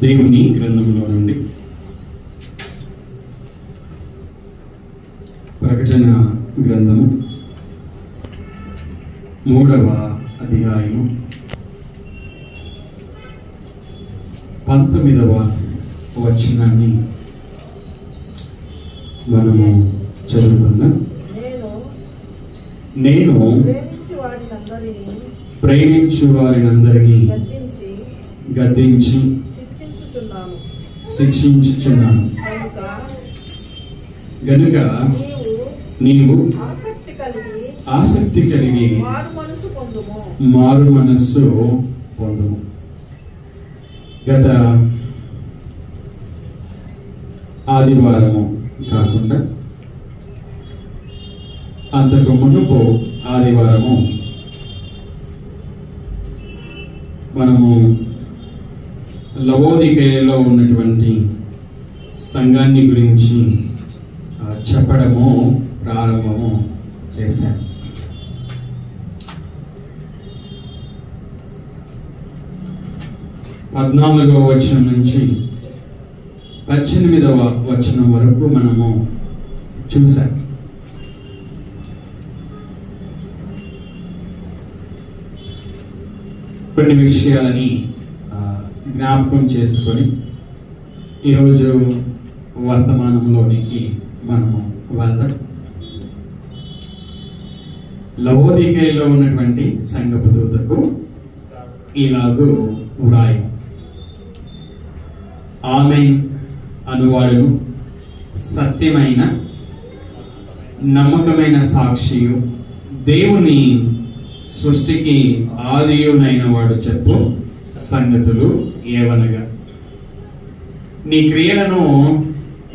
దేవుని గ్రంథంలో నుండి ప్రకటన గ్రంథము 3వ అధ్యాయము 19వ వచనాన్ని మనము చదువుకుందాం. నేను ప్రేమించు వారినందరినీ గద్దించి శిక్షించుచున్నాను. గనుక నీవు ఆసక్తి కలిగి మారు మనస్సు పొందుము. గత ఆదివారము కాకుండా అంతకు మునుపు ఆదివారము మనము లవోదికయలో ఉన్నటువంటి సంఘాన్ని గురించి చెప్పడము ప్రారంభము చేశాను. పద్నాలుగవ వచనం నుంచి 18వ వచనం వరకు మనము చూసాం. కొన్ని విషయాలని జ్ఞాపకం చేసుకొని ఈరోజు వర్తమానంలోనికి మనము వెళ్దాం. లవోదికయలో ఉన్నటువంటి సంఘపు దూతకు ఇలాగూ వ్రాయి, ఆమేన్ అనువాడును, సత్యమైన నమ్మకమైన సాక్షియు, దేవుని సృష్టికి ఆదియునైన వాడు చెప్పు సంగతులు ఏవనగా, నీ క్రియలను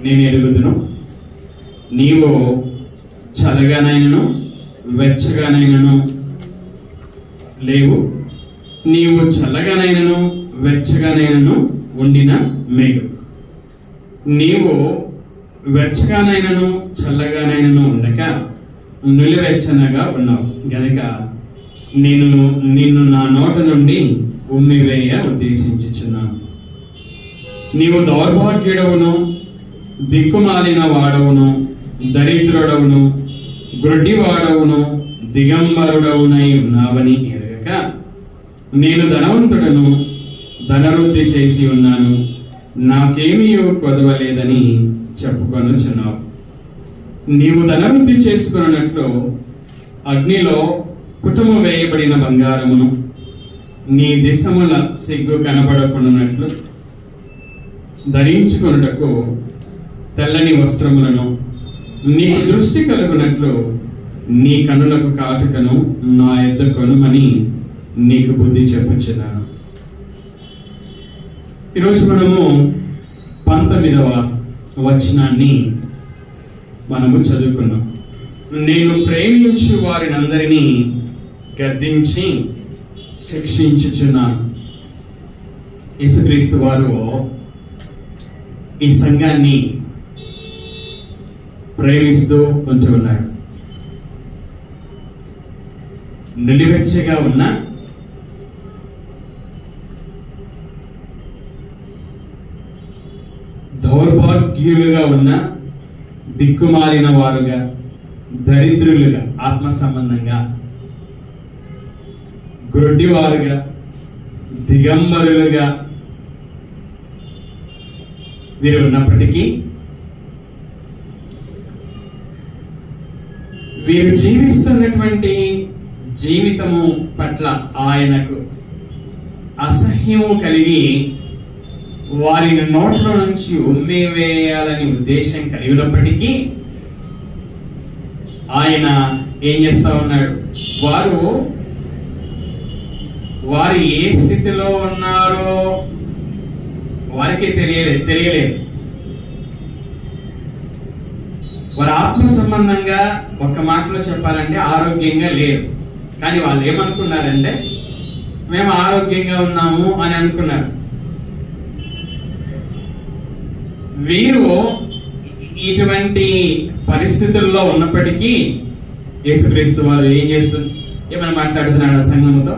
నేను ఎరుగుదును. నీవు చల్లగానైనను వెచ్చగానైనను లేవు. నీవు చల్లగానైనను వెచ్చగానైనను ఉండిన మేలు. నీవు వెచ్చగానైనను చల్లగానైనను ఉండక నులివెచ్చనగా ఉన్నావు గనక నేను నిన్ను నా నోట నుండి ఉమ్మివేయ ఉద్దేశించుచున్నాను. నీవు దౌర్భాగ్యుడవును, దిక్కుమాలిన వాడవును, దరిద్రుడవును, గ్రుడ్డివాడవును, దిగంబరుడవునై ఉన్నావని ఎరగక నేను ధనవంతుడను, ధనవృద్ధి చేసి ఉన్నాను, నాకేమీ కొదవలేదని చెప్పుకొనుచున్నావు. నీవు ధనవృద్ధి చేసుకున్నట్లు అగ్నిలో కుటుంబ వేయబడిన బంగారమును, నీ దిశముల సిగ్గు కనబడకున్నట్లు ధరించుకొనుటకు తెల్లని వస్త్రములను, నీకు దృష్టి కలుగునట్లు నీ కనులకు కాటుకను నా యొద్ద కొనుమని నీకు బుద్ధి చెప్పుచున్నాను. ఈరోజు మనము 19వ వచనాన్ని మనము చదువుకున్నాం. నేను ప్రేమించు వారినందరినీ గద్దించి శిక్షించుచున్నాను. యేసుక్రీస్తు వారు ఈ సంఘాన్ని ప్రేమిస్తూ ఉంటూ ఉన్నాడు. నిలివెచ్చగా ఉన్న దౌర్భాగ్యులుగా ఉన్న, దిక్కుమాలిన వారుగా, దరిద్రులుగా, ఆత్మ సంబంధంగా, గ్రుడ్డివారుగా, దిగంబరులుగా వీరు ఉన్నప్పటికీ వీరు జీవిస్తున్నటువంటి జీవితము పట్ల ఆయనకు అసహ్యము కలిగి వారిని నోట్లో నుంచి ఉమ్మివేయాలని ఉద్దేశం కలిగినప్పటికీ ఆయన ఏం చేస్తా ఉన్నాడు? వారు ఏ స్థితిలో ఉన్నారో వారికి తెలియలేదు. వారు ఆత్మ సంబంధంగా ఒక మాటలో చెప్పాలంటే ఆరోగ్యంగా లేరు. కానీ వాళ్ళు ఏమనుకున్నారంటే మేము ఆరోగ్యంగా ఉన్నాము అని అనుకున్నారు. వీరు ఇటువంటి పరిస్థితుల్లో ఉన్నప్పటికీ యేసుక్రీస్తు వారు ఏమని మాట్లాడుతున్నాడు సంఘముతో?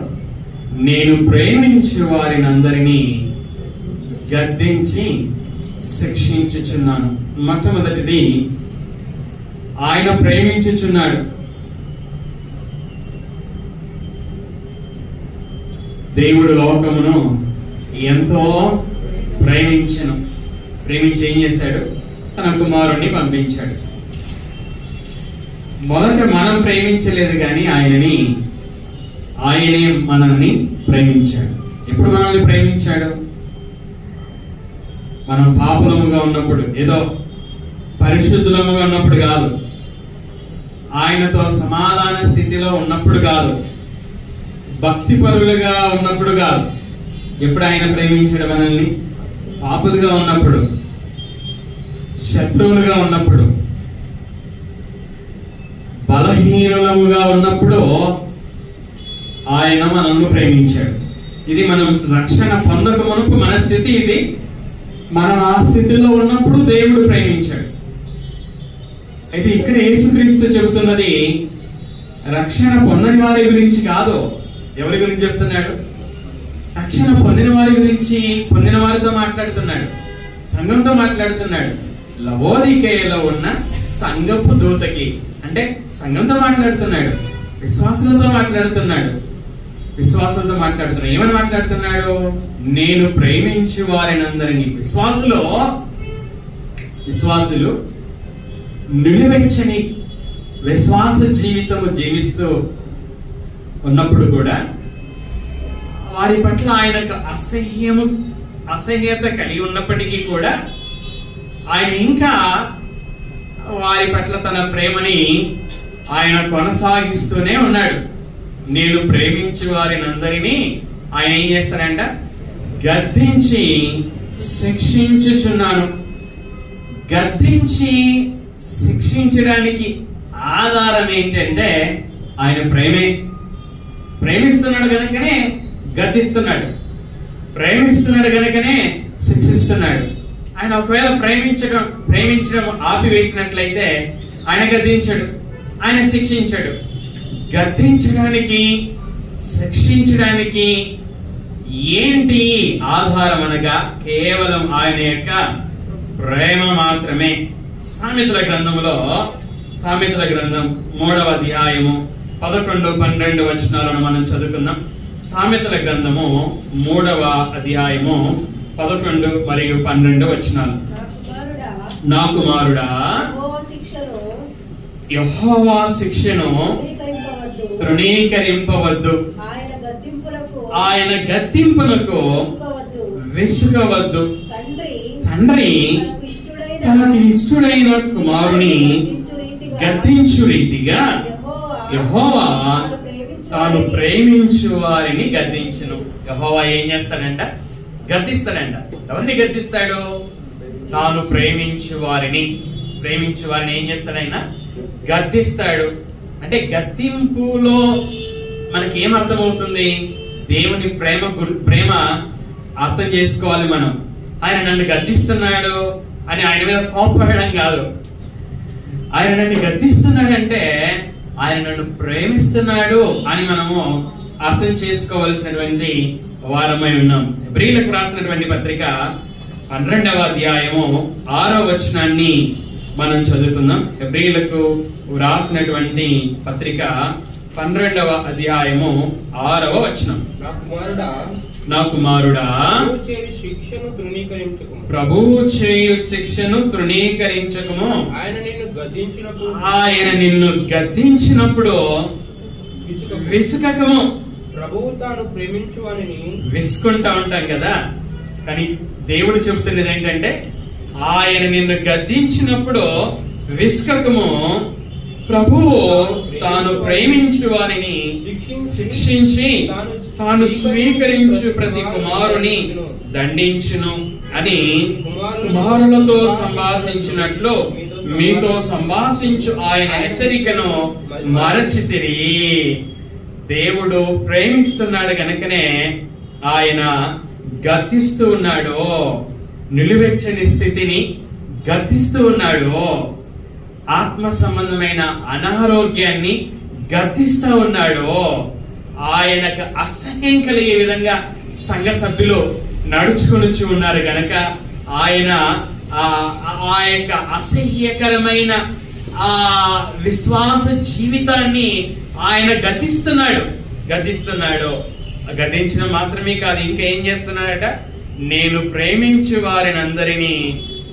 నేను ప్రేమించు వారిని అందరినీ గద్దించి శిక్షించుచున్నాను. మొట్టమొదటిది, ఆయన ప్రేమించుచున్నాడు. దేవుడు లోకమును ఎంతో ప్రేమించెను. ప్రేమించి ఏం చేశాడు? తన కుమారుణ్ణి పంపించాడు. మొదట మనం ప్రేమించలేదు కానీ ఆయనే మనల్ని ప్రేమించాడు. ఎప్పుడు మనల్ని ప్రేమించాడు? మనం పాపులముగా ఉన్నప్పుడు, ఏదో పరిశుద్ధులముగా ఉన్నప్పుడు కాదు, ఆయనతో సమాధాన స్థితిలో ఉన్నప్పుడు కాదు, భక్తిపరులుగా ఉన్నప్పుడు కాదు. ఎప్పుడు ఆయన ప్రేమించాడు మనల్ని? పాపులుగా ఉన్నప్పుడు, శత్రువులుగా ఉన్నప్పుడు, బలహీనులముగా ఉన్నప్పుడు ఆయన మనల్ని ప్రేమించాడు. ఇది మనం రక్షణ పొందక మునుపు మన స్థితి ఇది. మనం ఆ స్థితిలో ఉన్నప్పుడు దేవుడు ప్రేమించాడు. అయితే ఇక్కడ యేసుక్రీస్తు చెబుతున్నది రక్షణ పొందని వారి గురించి కాదు. ఎవరి గురించి చెప్తున్నాడు? రక్షణ పొందిన వారి గురించి, పొందిన వారితో మాట్లాడుతున్నాడు, సంఘంతో మాట్లాడుతున్నాడు. లవోదికేయలో ఉన్న సంఘపు దూతకి, అంటే సంఘంతో మాట్లాడుతున్నాడు, విశ్వాసులతో మాట్లాడుతున్నాడు. ఏమని మాట్లాడుతున్నాడు? నేను ప్రేమించు వారినందరినీ. విశ్వాసులు నిలువెచ్చని విశ్వాస జీవితము జీవిస్తూ ఉన్నప్పుడు కూడా వారి పట్ల ఆయనకు అసహ్యత కలిగి ఉన్నప్పటికీ కూడా ఆయన ఇంకా వారి పట్ల తన ప్రేమని ఆయన కొనసాగిస్తూనే ఉన్నాడు. నేను ప్రేమించు వారినందరినీ ఆయన ఏం చేస్తారంట? గద్దించి శిక్షించుచున్నాను. గద్దించి శిక్షించడానికి ఆధారం ఏంటంటే ఆయన ప్రేమే. ప్రేమిస్తున్నాడు కనుకనే గద్దిస్తున్నాడు, ప్రేమిస్తున్నాడు కనుకనే శిక్షిస్తున్నాడు. ఆయన ఒకవేళ ప్రేమించడం ఆపివేసినట్లయితే ఆయన గద్దించాడు, ఆయన శిక్షించాడు. గద్దించడానికి, శిక్షించడానికి ఏంటి ఆధారం అనగా కేవలం ఆయన యొక్క ప్రేమ మాత్రమే. సామెతల గ్రంథంలో, సామెతల గ్రంథం 3వ అధ్యాయము 11-12 వచనాలను మనం చదువుకుందాం. సామెతల గ్రంథము 3వ అధ్యాయము 11 మరియు 12 వచనాలు. నా కుమారుడా, యెహోవా శిక్షను తృణీకరింపవద్దు, ఆయన గద్దింపులకు విసుగవద్దు. తండ్రి తనకు ఇష్టడైన కుమారుని గద్దించు రీతిగా యెహోవా తాను ప్రేమించు వారిని గద్దించును. యెహోవా ఏం చేస్తాడంట? గద్దిస్తాడంట. ఎవరిని గద్దిస్తాడు? తాను ప్రేమించు వారిని ఏం చేస్తాడు? ఆయన గద్దిస్తాడు. అంటే గద్దింపులో మనకి ఏం అర్థమవుతుంది? దేవుని ప్రేమ అర్థం చేసుకోవాలి మనం. ఆయన నన్ను గద్దిస్తున్నాడు అని ఆయన మీద కోపపడడం కాదు. ఆయన నన్ను గద్దిస్తున్నాడంటే ఆయన నన్ను ప్రేమిస్తున్నాడు అని మనము అర్థం చేసుకోవాల్సినటువంటి వారమై ఉన్నాం. హెబ్రీయులకు రాసినటువంటి పత్రిక 12వ అధ్యాయము 6వ వచనాన్ని మనం చదువుకుందాం. హెబ్రీయులకు రాసినటువంటి పత్రిక 12వ అధ్యాయము 6వ వచనం. నా కుమారుడా, ప్రభువు చేయు శిక్షను తృణీకరించకము. ఆయన నిన్ను గద్దించినప్పుడు విసుకకము. ప్రభువు తాను ప్రేమించు వారిని విసుకుంటా ఉంటాం కదా, కానీ దేవుడు చెబుతున్నది ఏంటంటే ఆయన నిన్ను గద్దించినప్పుడు విసుకకము. ప్రభువు తాను ప్రేమించు వారిని శిక్షించి తాను స్వీకరించు ప్రతి కుమారుని దండించును అని కుమారులతో సంభాషించినట్లు మీతో సంభాషించు ఆయన హెచ్చరికను మరచితిరి. దేవుడు ప్రేమిస్తున్నాడు కనుకనే ఆయన గద్దిస్తూ ఉన్నాడు. నిలువెచ్చని స్థితిని గద్దిస్తూ ఉన్నాడు. ఆత్మ సంబంధమైన అనారోగ్యాన్ని గద్దిస్తూ ఉన్నాడు. ఆయనకు అసహ్యం కలిగే విధంగా సంఘ సభ్యులు నడుచుకుని ఉన్నారు గనక ఆయన ఆ యొక్క అసహ్యకరమైన ఆ విశ్వాస జీవితాన్ని ఆయన గతిస్తున్నాడు. గతించడం మాత్రమే కాదు, ఇంకా ఏం చేస్తున్నాడట, నేను ప్రేమించు వారిని అందరినీ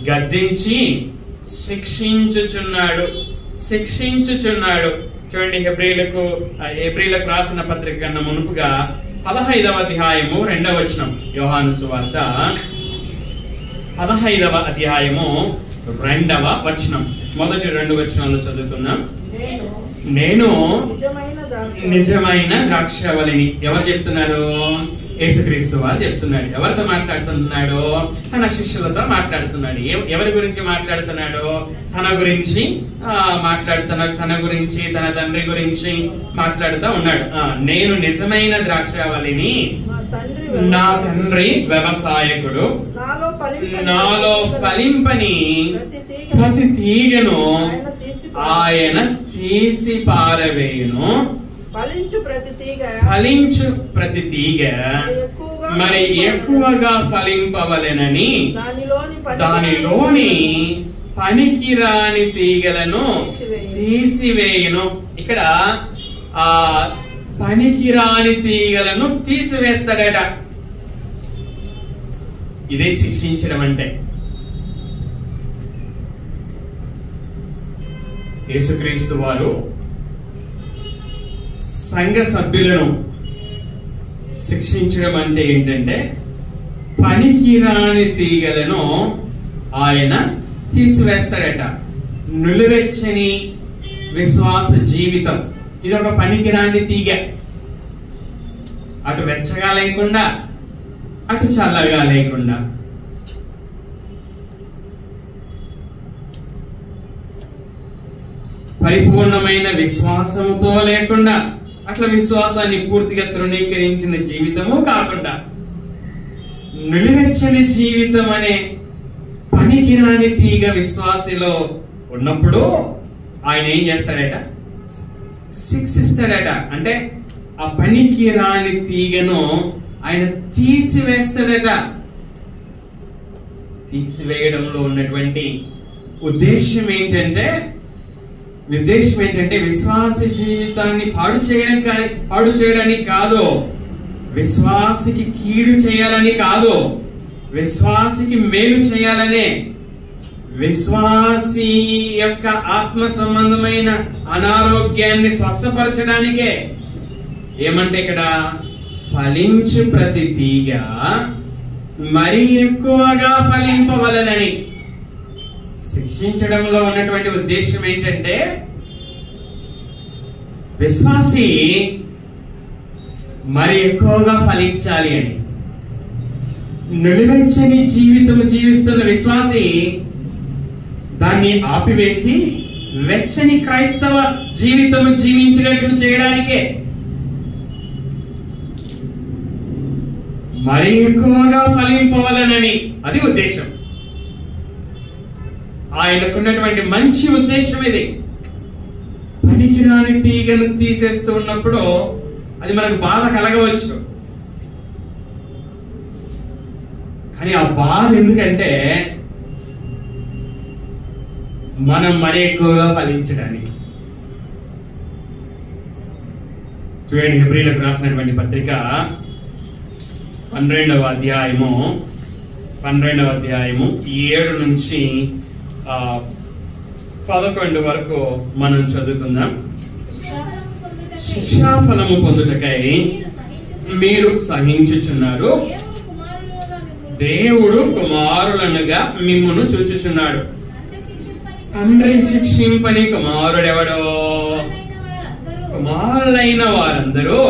గద్దించి శిక్షించుచున్నాడు. చూడండి, హెబ్రీలకు రాసిన పత్రిక కన్నా మునుపుగా 15వ అధ్యాయము 2వ వచనం, యోహాను సువార్త 15వ అధ్యాయము 2వ వచనం, మొదటి 2 వచనాలు చదువుతున్నాం. నేను నిజమైన ద్రాక్షవల్లిని. ఎవరు చెప్తున్నారు? యేసుక్రీస్తు వారు చెప్తున్నాడు. ఎవరితో మాట్లాడుతున్నాడు? తన శిష్యులతో మాట్లాడుతున్నాడు. ఎవరి గురించి మాట్లాడుతున్నాడు? తన గురించి మాట్లాడుతున్నాడు. తన గురించి, తన తండ్రి గురించి మాట్లాడుతూ ఉన్నాడు. నేను నిజమైన ద్రాక్షవల్లిని, నా తండ్రి వ్యవసాయకుడు, నాలో ఫలింపని ప్రతి తీగను ఆయన తీసి పారవేయును. ఫలించు ప్రతి తీగ మరి ఎక్కువగా ఫలింపవలెనని దానిలోని పనికిరాని తీగలను తీసివేయును. ఇక్కడ ఆ పనికిరాని తీగలను తీసివేస్తాడట. ఇదే శిక్షించడం అంటే. యేసుక్రీస్తు వారు సంఘ సభ్యులను శిక్షించడం అంటే ఏంటంటే, పనికిరాని తీగలను ఆయన తీసివేస్తాడట. నులివెచ్చని విశ్వాస జీవితం ఇది ఒక పనికిరాని తీగ. అటు వెచ్చగా లేకుండా, అటు చల్లగా లేకుండా, పరిపూర్ణమైన విశ్వాసంతో లేకుండా, అట్లా విశ్వాసాన్ని పూర్తిగా తృణీకరించిన జీవితము కాకుండా, నిలువెచ్చని జీవితం అనే పనికిరాని తీగ విశ్వాసిలో ఉన్నప్పుడు ఆయన ఏం చేస్తాడట? శిక్షిస్తాడట. అంటే ఆ పనికిరాని తీగను ఆయన తీసివేస్తాడట. తీసివేయడంలో ఉన్నటువంటి ఉద్దేశం ఏంటంటే విశ్వాస జీవితాన్ని పాడు చేయడానికి కాదు, విశ్వాసికి కీడు చేయాలని కాదు, విశ్వాసికి మేలు చేయాలనే, విశ్వాసి యొక్క ఆత్మ సంబంధమైన అనారోగ్యాన్ని స్వస్థపరచడానికే. ఏమంటే ఇక్కడ ఫలించు ప్రతి తీగ మరి ఎక్కువగా ఫలింపవలనని. శిక్షించడంలో ఉన్నటువంటి ఉద్దేశం ఏంటంటే విశ్వాసి మరి ఎక్కువగా ఫలించాలి అని. నిలువెచ్చని జీవితం జీవిస్తున్న విశ్వాసి దాన్ని ఆపివేసి వెచ్చని క్రైస్తవ జీవితం జీవించినట్లు చేయడానికే, మరి ఎక్కువగా ఫలింపవలనని. అది ఉద్దేశం. ఆయనకున్నటువంటి మంచి ఉద్దేశం ఇది. పనికిరాని తీగను తీసేస్తూ ఉన్నప్పుడు అది మనకు బాధ కలగవచ్చు. కానీ ఆ బాధ ఎందుకంటే మనం మరి ఎక్కువగా ఫలించడానికి. చూడండి, హెబ్రీలకు రాసినటువంటి పత్రిక 12వ అధ్యాయము 7 నుంచి 11 వరకు మనం చదువుకుందాం. శిక్షాఫలము పొందుటకై మీరు సహించుచున్నారు, దేవుడు కుమారులనుగా మిమ్మును చూచుచున్నాడు. తండ్రి శిక్షింపని కుమారుడెవడో? కుమారులైన వారందరూ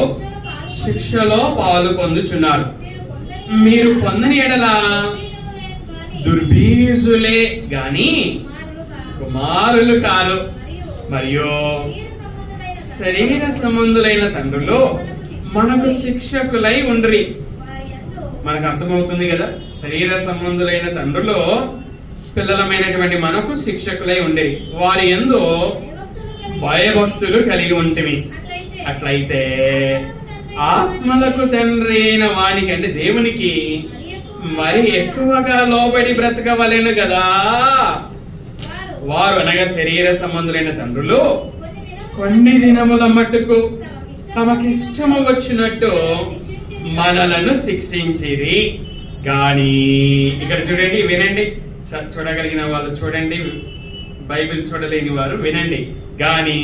శిక్షలో పాలు పొందుచున్నారు. మీరు పొందని ఎడల దుర్బీజులే గాని కుమారులు కారు. మరియు శరీర సంబంధులైన తండ్రులు మనకు శిక్షకులై ఉండ్రి. మనకు అర్థమవుతుంది కదా, శరీర సంబంధులైన తండ్రులు పిల్లలమైనటువంటి మనకు శిక్షకులై ఉండేవి. వారి యందు భయభక్తులు కలిగి ఉంటిమి. అట్లయితే ఆత్మలకు తండ్రి అయిన వానికి, అంటే దేవునికి మరి ఎక్కువగా లోబడి బ్రతకవలెను కదా. వారు అనగా శరీర సంబంధులైన తండ్రులు కొన్ని దినముల మట్టుకు తమకిష్టము వచ్చినట్టు మనలను శిక్షించిరి గాని. ఇక్కడ చూడండి, వినండి, చూడగలిగిన వాళ్ళు చూడండి, బైబిల్ చూడలేని వారు వినండి. గాని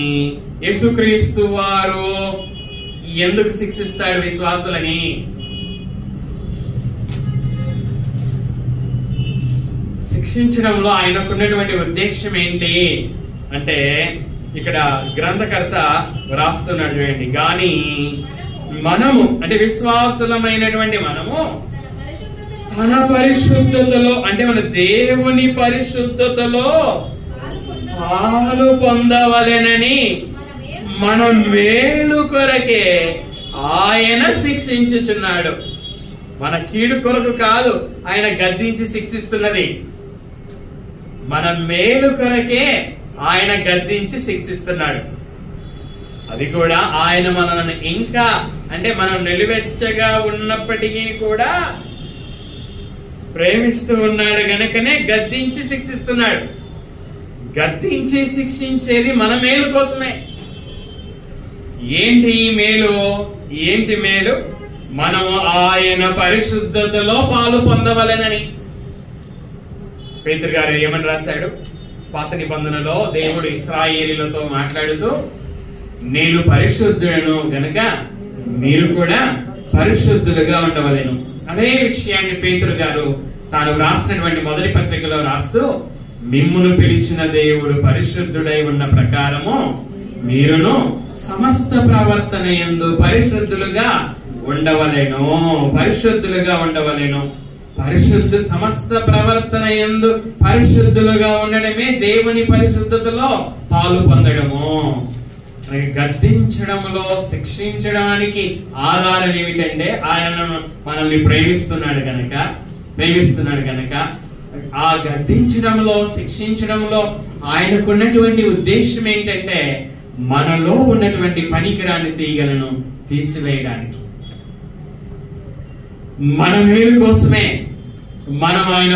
యేసుక్రీస్తు వారు ఎందుకు శిక్షిస్తాడు విశ్వాసులని? శిక్షించడంలో ఆయనకున్నటువంటి ఉద్దేశం ఏంటి అంటే, ఇక్కడ గ్రంథకర్త రాస్తున్నాడు చూడండి. గాని మనము అంటే విశ్వాసులమైనటువంటి మనము తన పరిశుద్ధతలో అంటే మన దేవుని పరిశుద్ధతలో పాలు పొందవలెనని మన మేలు కొరకే ఆయన శిక్షించుచున్నాడు. మన కీడు కొరకు కాదు ఆయన గద్దించి శిక్షిస్తున్నది, మన మేలు కొరకే ఆయన గద్దించి శిక్షిస్తున్నాడు. అది కూడా ఆయన మనల్ని ఇంకా అంటే మనం నిలువెచ్చగా ఉన్నప్పటికీ కూడా ప్రేమిస్తూ ఉన్నాడు గనుకనే గద్దించి శిక్షిస్తున్నాడు. గద్దించి శిక్షించేది మన మేలు కోసమే. ఏంటి మేలు? ఏంటి మేలు? మనము ఆయన పరిశుద్ధతలో పాలు పొందవలెనని. పేతురు గారు ఏమని రాశాడు? పాత నిబంధనలో దేవుడు ఇశ్రాయేలీలతో మాట్లాడుతూ, నేను పరిశుద్ధులను గనుక మీరు కూడా పరిశుద్ధులుగా ఉండవలెను. అదే విషయాన్ని పేతురు గారు తాను రాసినటువంటి మొదటి పత్రికలో రాస్తూ, మిమ్మును పిలిచిన దేవుడు పరిశుద్ధుడై ఉన్న ప్రకారము మీరును సమస్త ప్రవర్తన యందు పరిశుద్ధులుగా ఉండవలెను. పరిశుద్ధులుగా ఉండవలెను. సమస్త ప్రవర్తన యందు పరిశుద్ధులుగా ఉండడమే దేవుని పరిశుద్ధతలో పాలు పొందడము. గద్దించడంలో శిక్షించడానికి ఆధారం ఏమిటంటే ఆయన మనల్ని ప్రేమిస్తున్నాడు గనక ఆ గద్దించడంలో శిక్షించడంలో ఆయనకున్నటువంటి ఉద్దేశం ఏంటంటే మనలో ఉన్నటువంటి పనికిరాని తీగలను తీసివేయడానికి, మన మేలు కోసమే. మనం ఆయన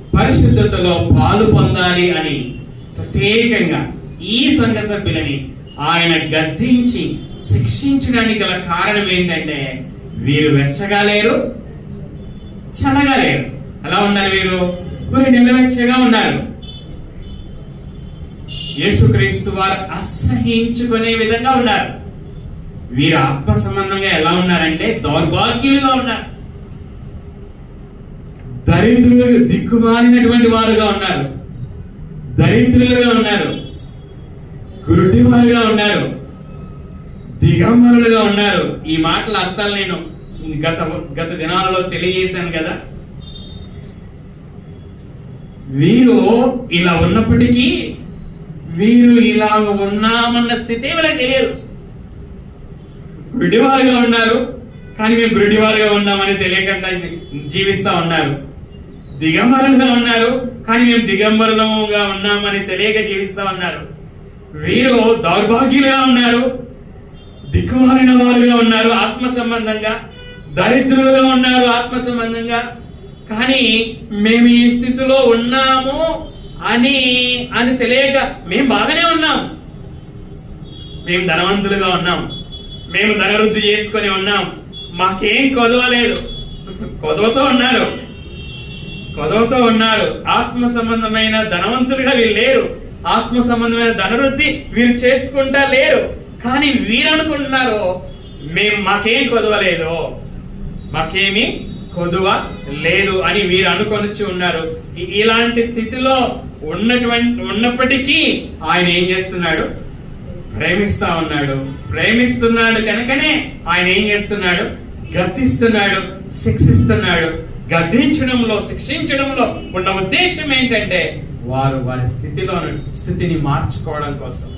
పరిశుద్ధతలో పాలు పొందాలి అని ప్రత్యేకంగా ఈ సంఘ సభ్యులని ఆయన గద్దించి శిక్షించడానికి గల కారణం ఏంటంటే వీరు వెచ్చగా లేరు, చల్లగా లేరు. ఎలా ఉన్నారు వీరు? నిలవెచ్చగా ఉన్నారు. యేసుక్రీస్తు వారు అసహించుకునే విధంగా ఉన్నారు. వీరు ఆత్మ సంబంధంగా ఎలా ఉన్నారంటే దౌర్భాగ్యులుగా ఉన్నారు, దరిద్రులు, దిక్కుమాలినటువంటి వారుగా ఉన్నారు, దరిద్రులుగా ఉన్నారు, గురుడివారుగా ఉన్నారు, దిగంబరులుగా ఉన్నారు. ఈ మాటల అర్థాలు నేను గత దినాలలో తెలియజేశాను కదా. వీరు ఇలా ఉన్నప్పటికీ వీరు ఇలా ఉన్నామన్న స్థితి వీళ్ళకి తెలియదు. గురుడివారుగా ఉన్నారు, కానీ మేము గురుడివారుగా ఉన్నామని తెలియకుండా జీవిస్తా ఉన్నారు. దిగంబరులుగా ఉన్నారు, కానీ మేము దిగంబరులుగా ఉన్నామని తెలియక జీవిస్తా ఉన్నారు. వీరు దౌర్భాగ్యులుగా ఉన్నారు, దిక్కుమాలిన వారుగా ఉన్నారు ఆత్మ సంబంధంగా, దరిద్రులుగా ఉన్నారు ఆత్మ సంబంధంగా. కానీ మేము ఈ స్థితిలో ఉన్నాము అని తెలియక మేము బాగానే ఉన్నాం, మేము ధనవంతులుగా ఉన్నాం, మేము ధనవృద్ధి చేసుకొని ఉన్నాం, మాకేం కొదవలేదు. కొదవతో ఉన్నారు. ఆత్మ సంబంధమైన ధనవంతులుగా వీళ్ళు లేరు, ఆత్మ సంబంధమైన ధనవృద్ధి వీరు చేసుకుంటా లేరు. కానీ వీరు అనుకుంటున్నారు మాకేం కొదవలేదు, మాకేమి కొదువ లేదు అని వీరు అనుకొనిచ్చి ఉన్నారు. ఇలాంటి స్థితిలో ఉన్నప్పటికీ ఆయన ఏం చేస్తున్నాడు? ప్రేమిస్తున్నాడు కనుకనే ఆయన ఏం చేస్తున్నాడు? గద్దిస్తున్నాడు, శిక్షిస్తున్నాడు. గద్దించడంలో శిక్షించడంలో ఉన్న ఉద్దేశం ఏంటంటే వారి స్థితిని మార్చుకోవడం కోసం.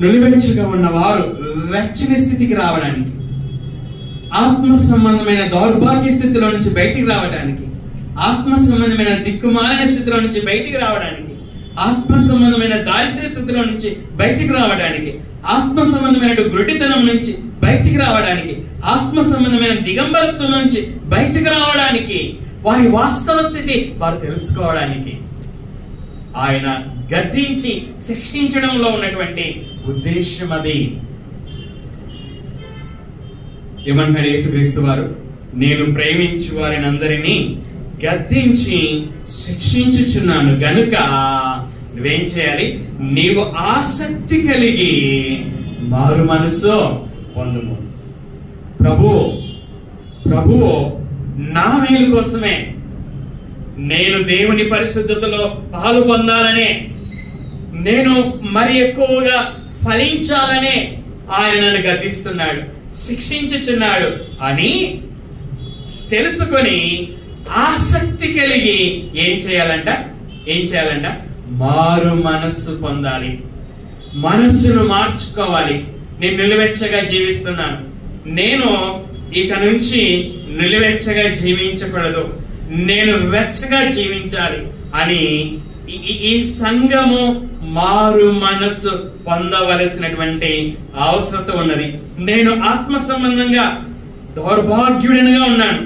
నులివెచ్చగా ఉన్న వారు వెచ్చని స్థితికి రావడానికి, ఆత్మ సంబంధమైన దౌర్భాగ్య స్థితిలో నుంచి బయటికి రావడానికి, ఆత్మ సంబంధమైన దిక్కుమాలిన స్థితిలో నుంచి బయటికి రావడానికి, ఆత్మ సంబంధమైన దారిద్ర్య స్థితిలో నుంచి నుంచి బయటికి రావడానికి, ఆత్మ సంబంధమైన గుడ్డితనం నుంచి బయటికి రావడానికి, ఆత్మ సంబంధమైన దిగంబరత్వం నుంచి బయటికి రావడానికి, వారి వాస్తవ స్థితి వారు తెలుసుకోవడానికి ఆయన గద్దించి శిక్షించడంలో ఉన్నటువంటి ఉద్దేశం అది. ఏమంటారు యేసుక్రీస్తు వారు? నేను ప్రేమించు వారిని అందరినీ గద్దించి శిక్షించుచున్నాను గనుక నువ్వేం చేయాలి? నీవు ఆసక్తి కలిగి మారు మనసు పొందుము. ప్రభువు నా మేలు కోసమే, నేను దేవుని పరిశుద్ధతలో పాలు పొందాలనే, నేను మరి ఎక్కువగా ఫలించాలనే ఆయన నన్ను గద్దిస్తున్నాడు, శిక్షించుచున్నాడు అని తెలుసుకొని ఆసక్తి కలిగి ఏం చేయాలంట? మారు మనస్సు పొందాలి, మనస్సును మార్చుకోవాలి. నేను నిలువెచ్చగా జీవిస్తున్నాను, నేను ఇక నుంచి నిలువెచ్చగా జీవించకూడదు, నేను వెచ్చగా జీవించాలి అని ఈ సంఘము మారు మనస్సు పొందవలసినటువంటి అవసరత ఉన్నది. నేను ఆత్మ సంబంధంగా దౌర్భాగ్యుడనగా ఉన్నాను,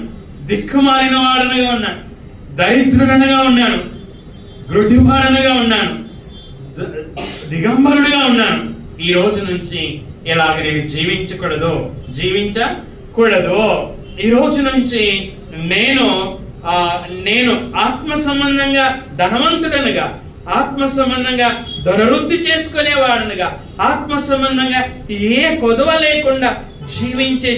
దిక్కుమాలిన వాడనగా ఉన్నాను, దరిద్రుడనగా ఉన్నాను, గ్రుడ్డివాడనగా ఉన్నాను, దిగంబరుడిగా ఉన్నాను. ఈ రోజు నుంచి ఇలాగ నేను జీవించకూడదు. ఈ రోజు నుంచి నేను ఆత్మ సంబంధంగా ధనవంతుడనగా, ఆత్మ సంబంధంగా ధనవృద్ధి చేసుకునేవాడనగా, ఆత్మ సంబంధంగా ఏ కొదవ లేకుండా జీవించే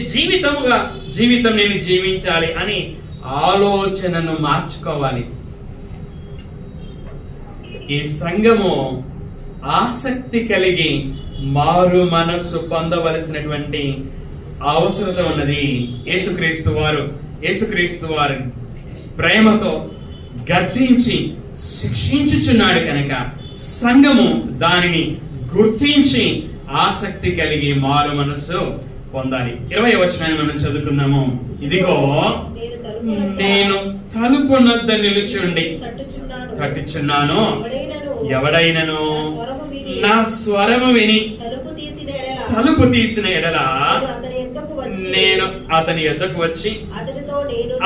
జీవితం నేను జీవించాలి అని ఆలోచనను మార్చుకోవాలి. ఈ సంఘము ఆసక్తి కలిగి మారు మనస్సు పొందవలసినటువంటి అవసరత ఉన్నది. యేసుక్రీస్తు వారు ప్రేమతో గద్దించి శిక్షించుచున్నాడు కనుక సంఘము దానిని గుర్తించి ఆసక్తి కలిగి మారు మనస్సు పొందాలి. 20వ వచనాన్ని మనం చదువుకుందాము. ఇదిగో నేను తలుపు నద్ద నిలుచుండి తట్టుచున్నాను, ఎవడైనను నా స్వరము విని తలుపు తీసిన ఎడల నేను అతని యొద్దకు వచ్చి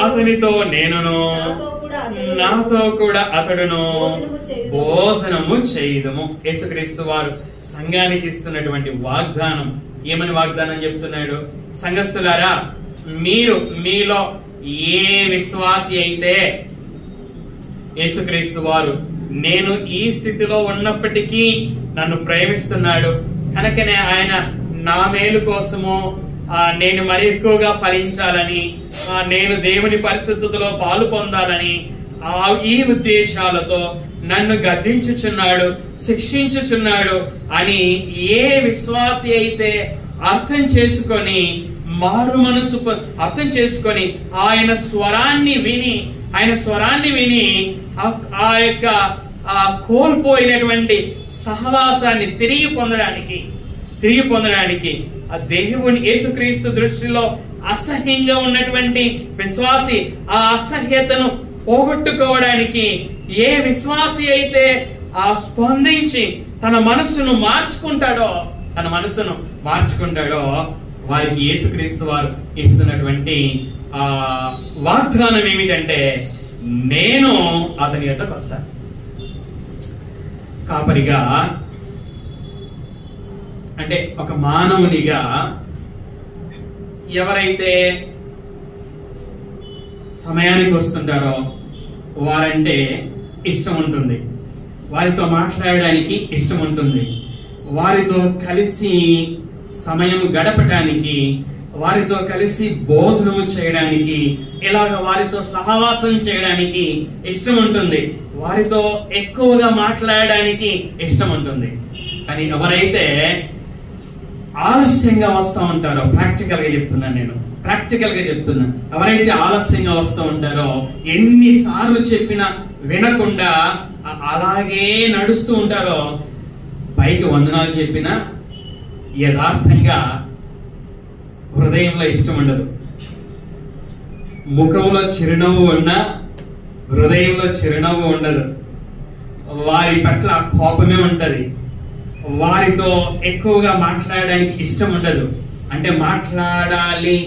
అతనితో నేనును నాతో కూడా అతడును భోజనము చేయుదుము. యేసుక్రీస్తు వారు సంఘానికి ఇస్తున్నటువంటి వాగ్దానం. ఏమని వాగ్దానం చెప్తున్నాడు? సంఘస్థులారా, మీలో ఏ విశ్వాసి అయితే యేసుక్రీస్తు వారు నేను ఈ స్థితిలో ఉన్నప్పటికీ నన్ను ప్రేమిస్తున్నాడు కనుకనే ఆయన నా మేలు కోసము నేను మరి ఎక్కువగా ఫలించాలని, నేను దేవుని పరిశుద్ధతలో పాలు పొందాలని ఈ ఉద్దేశాలతో నన్ను గద్దించుచున్నాడు, శిక్షించుచున్నాడు అని ఏ విశ్వాసి అయితే అర్థం చేసుకొని మారు మనసు అర్థం చేసుకొని ఆయన స్వరాన్ని విని ఆ యొక్క కోల్పోయినటువంటి సహవాసాన్ని తిరిగి పొందడానికి ఆ దేవుని యేసుక్రీస్తు దృష్టిలో అసహ్యంగా ఉన్నటువంటి విశ్వాసి ఆ అసహ్యతను పోగొట్టుకోవడానికి ఏ విశ్వాసి అయితే ఆ స్పందించి తన మనస్సును మార్చుకుంటాడో వారికి యేసుక్రీస్తు వారు ఇస్తున్నటువంటి వాగ్దానం ఏమిటంటే, నేను అతని యొద్దకు వస్తాను. కాపరిగా అంటే ఒక మానవునిగా ఎవరైతే సమయానికి వస్తుంటారో వారంటే ఇష్టం ఉంటుంది, వారితో మాట్లాడడానికి ఇష్టం ఉంటుంది, వారితో కలిసి సమయం గడపడానికి, వారితో కలిసి భోజనము చేయడానికి, ఇలాగ వారితో సహవాసం చేయడానికి ఇష్టం ఉంటుంది, వారితో ఎక్కువగా మాట్లాడడానికి ఇష్టం ఉంటుంది. కానీ ఎవరైతే ఆలస్యంగా వస్తూ ఉంటారో, ప్రాక్టికల్ గా చెప్తున్నా, ఎవరైతే ఆలస్యంగా వస్తూ ఉంటారో, ఎన్నిసార్లు చెప్పినా వినకుండా అలాగే నడుస్తూ ఉంటారో, పైకి వందనాలు చెప్పినా యథార్థంగా హృదయంలో ఇష్టం ఉండదు. ముఖంలో చిరునవ్వు ఉన్నా హృదయంలో చిరునవ్వు ఉండదు. వారి పట్ల కోపమే ఉంటది. వారితో ఎక్కువగా మాట్లాడడానికి ఇష్టం ఉండదు. అంటే మాట్లాడాలి,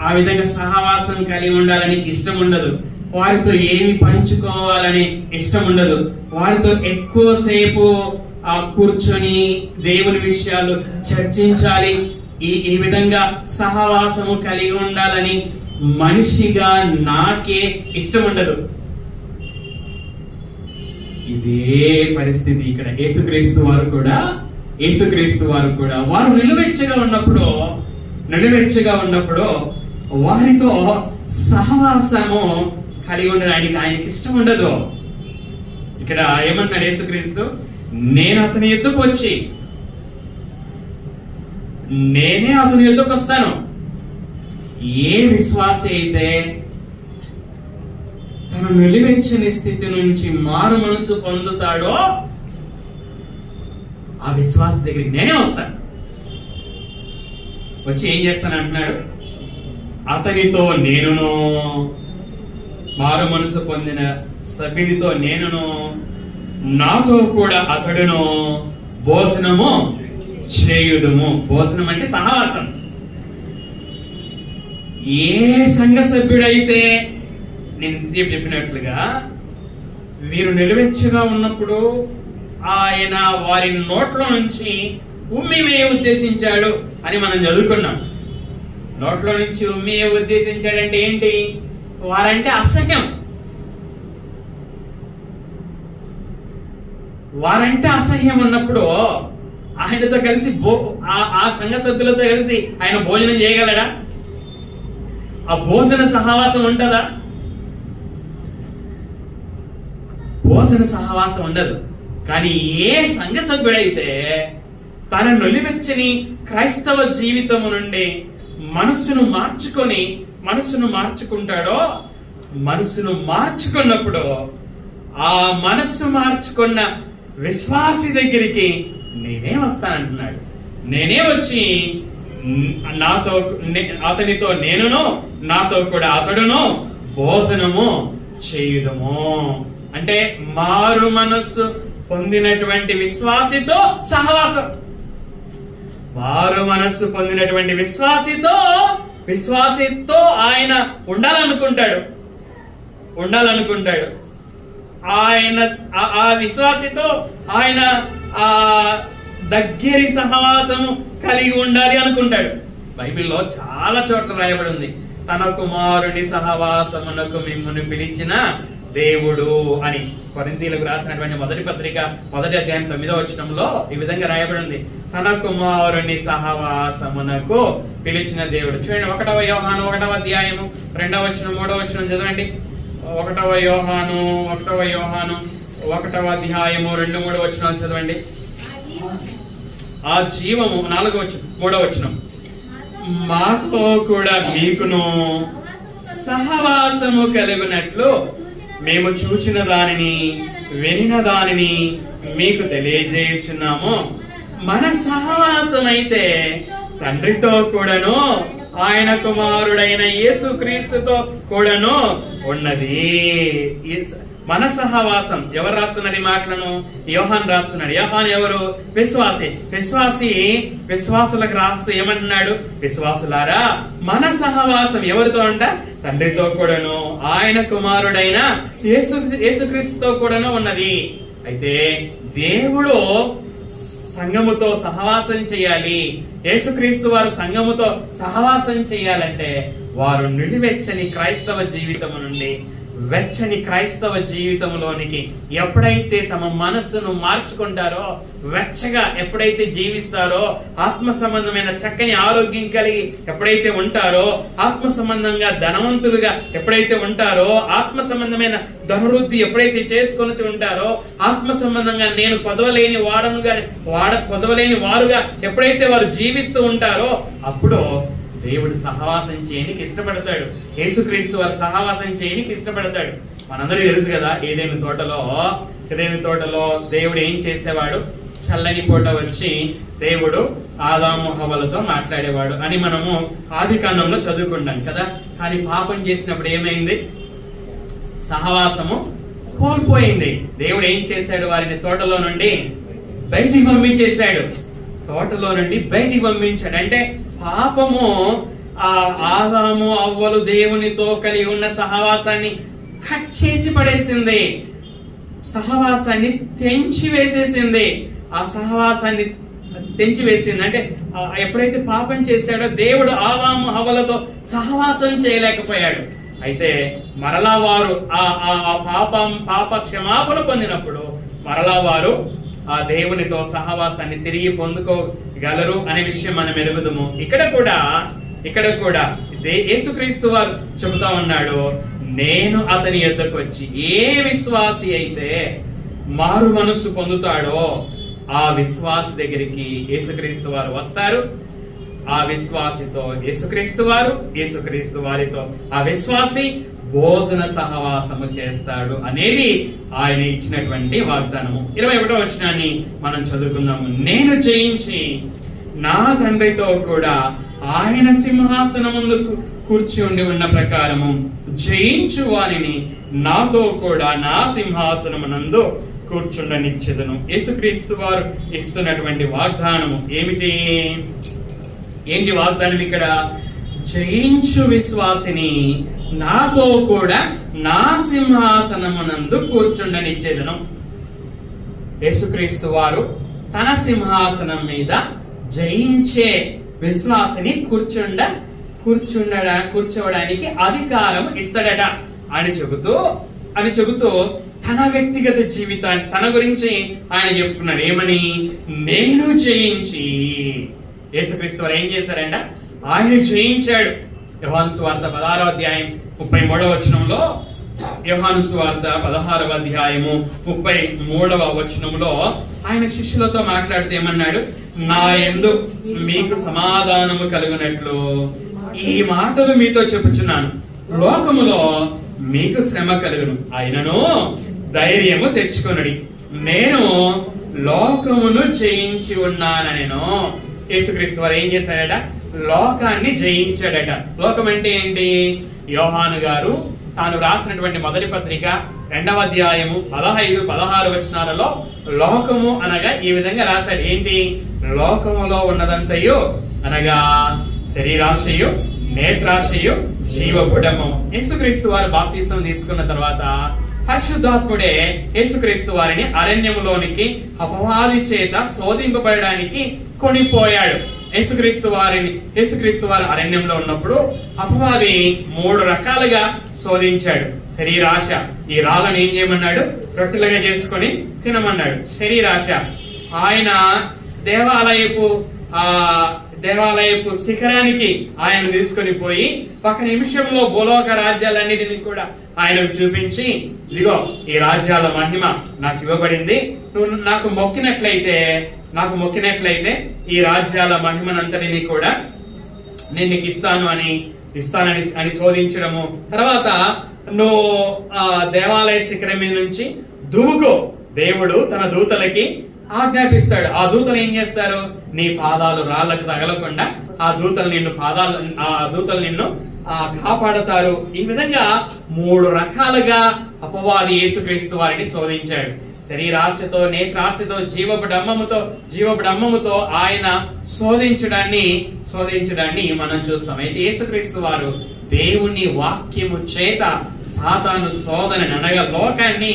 ఆ విధంగా సహవాసం కలిగి ఉండాలని ఇష్టం ఉండదు. వారితో ఏమి పంచుకోవాలని ఇష్టం ఉండదు. వారితో ఎక్కువసేపు కూర్చొని దేవుని విషయాలు చర్చించాలి, ఈ విధంగా సహవాసము కలిగి ఉండాలని మనిషిగా నాకే ఇష్టం ఉండదు. ఇదే పరిస్థితి ఇక్కడ యేసుక్రీస్తు వారు కూడా వారు నిలువెచ్చగా ఉన్నప్పుడు వారితో సహవాసము కలిగి ఉండడానికి ఆయనకి ఇష్టం ఉండదు. ఇక్కడ ఏమన్నాడు యేసుక్రీస్తు? నేను అతని ఎద్దుకు వచ్చి నేనే అతని ఎద్దుకు వస్తాను. ఏ విశ్వాసి అయితే తన నిలువెచ్చని స్థితి నుంచి మారు మనసు పొందుతాడో ఆ విశ్వాసి దగ్గరికి నేనే వస్తాను. వచ్చి ఏం చేస్తాను అంటున్నాడు? అతనితో నేనును, మారు మనసు పొందిన సభ్యునితో నేనును, నాతో కూడా అతడును భోజనము చేయుదుము. భోజనం అంటే సహవాసం. ఏ సంఘ సభ్యుడైతే నేను ఇంతసేపు చెప్పినట్లుగా వీరు నిలువెచ్చగా ఉన్నప్పుడు ఆయన వారి నోట్లో నుంచి ఉమ్మివేయ ఉద్దేశించాడు అని మనం చదువుకున్నాం. నోట్లో నుంచి ఉమ్మివేయ ఉద్దేశించాడంటే ఏంటి? వారంటే అసహ్యం. వారంటే అసహ్యం ఉన్నప్పుడు ఆయనతో కలిసి ఆ సంఘ సభ్యులతో కలిసి ఆయన భోజనం చేయగలడా? ఆ భోజన సహవాసం ఉంటుందా? భోజన సహవాసం ఉండదు. కానీ ఏ సంఘ సభ్యుడైతే తన నొలివెచ్చని క్రైస్తవ జీవితము నుండి మనస్సును మార్చుకుంటాడో, మనస్సును మార్చుకున్నప్పుడు ఆ మనస్సు మార్చుకున్న విశ్వాసి దగ్గరికి నేనే వస్తానంటున్నాడు. నేనే వచ్చి అతనితో నేనును, నాతో కూడా అతడును భోజనము చేయుదము. అంటే మారు మనస్సు పొందినటువంటి విశ్వాసితో సహవాసం. మారు మనస్సు పొందినటువంటి విశ్వాసితో ఆయన ఉండాలనుకుంటాడు. ఆయన ఆ విశ్వాసితో ఆయన ఆ దగ్గరి సహవాసము కలిగి ఉండాలి అనుకుంటాడు. బైబిల్లో చాలా చోట్ల రాయబడి ఉంది, తన కుమారుని సహవాసమునకు మిమ్మును పిలిచిన దేవుడు అని. కొరింథీయులకు రాసినటువంటి మొదటి పత్రిక 1వ అధ్యాయం 9వ వచనంలో ఈ విధంగా రాయబడి ఉంది, తన కుమారుని సహవాసమునకు పిలిచిన దేవుడు. చూడండి, 1వ యోహాను 1వ అధ్యాయము 2వ వచనం 3వ వచనం చదవండి. 1వ యోహాను 1వ అధ్యాయము 2, 3 వచనాలు చదవండి. ఆ జీవము 4వ వచనం 3వ వచనం, మాతో కూడా మీకును సహవాసము కలుగునట్లు మేము చూచిన దానిని వినిన దానిని మీకు తెలియజేయుచున్నాము. మన సహవాసం అయితే తండ్రితో కూడాను ఆయన కుమారుడైన యేసుక్రీస్తుతో కూడాను ఉన్నది. మన సహవాసం. ఎవరు రాస్తున్నారు ఈ మాటలను? యోహాన్ రాస్తున్నాడు. యోహాన్ ఎవరు? విశ్వాసులకు రాస్తూ ఏమంటున్నాడు? విశ్వాసులారా, మన సహవాసం ఎవరితో అంట? తండ్రితో కూడాను ఆయన కుమారుడైన యేసుక్రీస్తుతో కూడాను ఉన్నది. అయితే దేవుడు సంఘముతో సహవాసం చేయాలి. యేసుక్రీస్తు వారు సంఘముతో సహవాసం చేయాలంటే వారు నిలువెచ్చని క్రైస్తవ జీవితము నుండి వెచ్చని క్రైస్తవ జీవితంలోనికి ఎప్పుడైతే తమ మనస్సును మార్చుకుంటారో, వెచ్చగా ఎప్పుడైతే జీవిస్తారో, ఆత్మ సంబంధమైన చక్కని ఆరోగ్యం కలిగి ఎప్పుడైతే ఉంటారో, ఆత్మ సంబంధంగా ధనవంతులుగా ఎప్పుడైతే ఉంటారో, ఆత్మ సంబంధమైన ధనవృద్ధి ఎప్పుడైతే చేసుకొని ఉంటారో, ఆత్మ సంబంధంగా నేను పొదవలేని వారుగా ఎప్పుడైతే వారు జీవిస్తూ ఉంటారో, అప్పుడు దేవుడు సహవాసం చేయనికి ఇష్టపడతాడు. యేసుక్రీస్తు వారు సహవాసం చేయనికి ఇష్టపడతాడు. మనందరికీ తెలుసు కదా, ఏదైనా తోటలో దేవుడు ఏం చేసేవాడు? చల్లని పూట వచ్చి దేవుడు ఆదాము హవ్వలతో మాట్లాడేవాడు అని మనము ఆదికాండంలో చదువుకుంటాం కదా. కానీ పాపం చేసినప్పుడు ఏమైంది? సహవాసము కోల్పోయింది. దేవుడు ఏం చేశాడు? వారిని తోటలో నుండి బయటికి పంపించేశాడు. తోటలో నుండి బయటికి పంపించాడు. అంటే పాపము ఆ ఆదాము అవ్వలు దేవునితో కలిగి ఉన్న సహవాసాన్ని కట్ చేసి పడేసింది, సహవాసాన్ని తెంచి వేసేసింది. ఆ సహవాసాన్ని తెంచి వేసింది అంటే ఎప్పుడైతే పాపం చేశాడో దేవుడు ఆదాము హవ్వలతో సహవాసం చేయలేకపోయాడు. అయితే మరలా వారు ఆ పాప క్షమాపణ పొందినప్పుడు మరలా వారు ఆ దేవునితో సహవాసాన్ని తిరిగి పొందుకోగలరు అనే విషయం మనం ఎరుగుదము. ఇక్కడ కూడా యేసుక్రీస్తు వారు చెబుతా ఉన్నాడు, నేను అతని యొద్దకు వచ్చి ఏ విశ్వాసి అయితే మారు మనస్సు పొందుతాడో ఆ విశ్వాసి దగ్గరికి యేసుక్రీస్తు వారు వస్తారు. ఆ విశ్వాసితో యేసుక్రీస్తు వారు, యేసుక్రీస్తు వారితో ఆ విశ్వాసి భోజన సహవాసము చేస్తాడు అనేది ఆయన ఇచ్చినటువంటి వాగ్దానము. 21వ వచనాన్ని మనం చదువుకుందాము. నేను జయించి నా తండ్రితో కూడా ఆయన సింహాసనం ముందు కూర్చుండి ఉన్న ప్రకారము జయించు వారిని నాతో కూడా నా సింహాసనమునందు కూర్చుండనిచ్చెదను. యేసుక్రీస్తు వారు ఇస్తున్నటువంటి వాగ్దానము ఏంటి వాగ్దానం ఇక్కడ? జయించు విశ్వాసిని నాతో కూడా నా సింహాసనమునందు కూర్చుండనిచ్చేదను. యేసుక్రీస్తు వారు తన సింహాసనం మీద జయించే విశ్వాసిని కూర్చోవడానికి అధికారం ఇస్తాడట అని చెబుతూ తన వ్యక్తిగత జీవితాన్ని తన గురించి ఆయన చెప్పుకున్నాడు. ఏమని? నేను జయించి. యేసుక్రీస్తు వారు ఏం చేశారంట? ఆయన జయించాడు. యోహాను సువార్త 16వ అధ్యాయం 33వ వచనంలో, యోహాను సువార్త 16వ అధ్యాయము 33వ వచనంలో ఆయన శిష్యులతో మాట్లాడుతూ ఏమన్నాడు? నా యందు మీకు సమాధానము కలుగునట్లు ఈ మాటలు మీతో చెప్పుచున్నాను. లోకములో మీకు శ్రమ కలుగును, అయినను ధైర్యము తెచ్చుకొనుడి, నేను లోకమును జయించి ఉన్నానెను. యేసుక్రీస్తు వారు ఏం చేశాడట? లోకాన్ని జయించాడట. లోకం అంటే ఏంటి? యోహాను గారు తాను రాసినటువంటి మొదటి పత్రిక 2వ అధ్యాయము 15-16 వచనాలలో లోకము అనగా ఈ విధంగా రాశాడు. ఏంటి? లోకములో ఉన్నదంతయు అనగా శరీరాశయు, నేత్రాశయు, జీవపుడము. యేసుక్రీస్తు వారు బాప్తిసం తీసుకున్న తర్వాత పరిశుద్ధాత్ముడే యేసుక్రీస్తు వారిని అరణ్యములోనికి అపవాది చేత శోధింపబడడానికి కొనిపోయాడు. యేసుక్రీస్తు వారు అరణ్యంలో ఉన్నప్పుడు అపవాది 3 రకాలుగా శోధించాడు. శరీరాశ, ఈ రాళ్ళను ఏం చేయమన్నాడు? రొట్టెలుగా చేసుకొని తినమన్నాడు. శరీరాశ, ఆయన దేవాలయపు శిఖరానికి ఆయన తీసుకొని పోయి 1 నిమిషంలో భూలోక రాజ్యాలన్నిటిని కూడా ఆయనకు చూపించి, ఇదిగో ఈ రాజ్యాల మహిమ నాకు ఇవ్వబడింది, నువ్వు నాకు మొక్కినట్లయితే ఈ రాజ్యాల మహిమనంతటిని కూడా నేను నీకు ఇస్తానని శోధించడము. తర్వాత నువ్వు దేవాలయ శిఖరం మీద నుంచి దువ్వుకో, దేవుడు తన దూతలకి ఆజ్ఞాపిస్తాడు. ఆ దూతలు ఏం చేస్తారు? నీ పాదాలు రాళ్లకు తగలకుండా ఆ దూతలు నిన్ను కాపాడతారు. ఈ విధంగా 3 రకాలుగా అపవాది యేసుక్రీస్తు వారిని శోధించాడు. శరీరాశతో, నేత్రాశతో, జీవపు ఆయన శోధించడాన్ని మనం చూస్తాం. అయితే యేసుక్రీస్తు వారు దేవుని వాక్యము చేత సాతాను శోధనని అనగా లోకాన్ని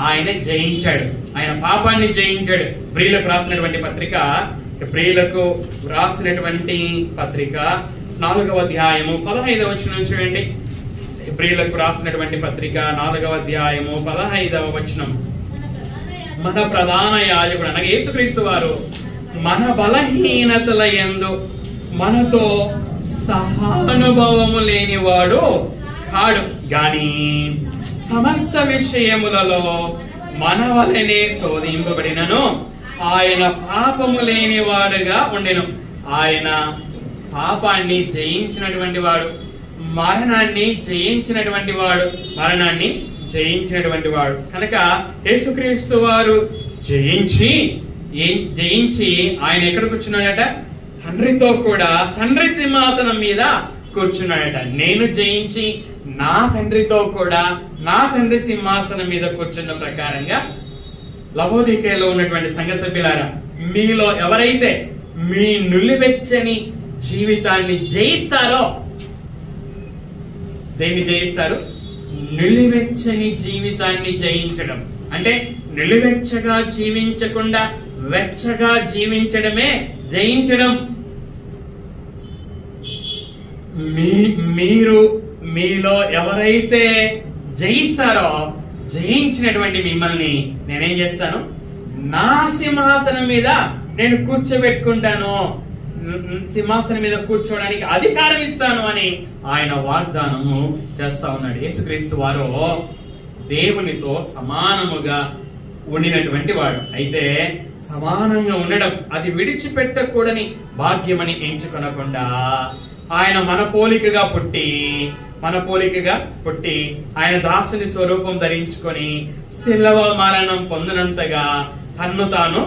ఆయన జయించాడు. ఆయన పాపాన్ని జయించాడు. ప్రియులకు రాసినటువంటి పత్రిక 4వ అధ్యాయము 15వ వచనం చూడండి. ప్రియులకు రాసినటువంటి పత్రిక 4వ అధ్యాయము 15వ వచనం. మన ప్రధాన యాజకుడు అనగా యేసుక్రీస్తు వారు మన బలహీనతల యందు మనతో సహానుభవము లేనివాడు కాడు గాని సమస్త విషయములలో మన వలనే శోధింపబడినను ఆయన పాపము లేనివాడుగా ఉండెను. ఆయన పాపాన్ని జయించినటువంటి వాడు, మరణాన్ని జయించినటువంటి వాడు కనుక యేసుక్రీస్తు వారు జయించి ఆయన ఎక్కడ కూర్చున్నాడట? తండ్రితో కూడా తండ్రి సింహాసనం మీద కూర్చున్నాడట. నేను జయించి నా తండ్రితో కూడా నా తండ్రి సింహాసనం మీద కూర్చున్న ప్రకారంగా లవోదికయలో ఉన్నటువంటి సంఘ సభ్యులారా, మీలో ఎవరైతే మీ నులివెచ్చని జీవితాన్ని జయిస్తారో, దేన్ని జయిస్తారు? నులివెచ్చని జీవితాన్ని జయించడం అంటే నులివెచ్చగా జీవించకుండా వెచ్చగా జీవించడమే జయించడం. మీరు మీలో ఎవరైతే జయిస్తారో, జయించినటువంటి మిమ్మల్ని నేనేం చేస్తాను? నా సింహాసనం మీద నేను కూర్చోబెట్టుకుంటాను, సింహాసనం మీద కూర్చోవడానికి అధికారం ఇస్తాను అని ఆయన వాగ్దానము చేస్తా ఉన్నాడు. యేసుక్రీస్తు వారు దేవునితో సమానముగా ఉండినటువంటి వాడు. అయితే సమానంగా ఉండడం అది విడిచిపెట్టకూడని భాగ్యమని ఎంచుకొనకుండా ఆయన మన పోలికగా పుట్టి ఆయన దాసుని స్వరూపం ధరించుకొని శిలువ మరణం పొందినంతగా తన్ను తాను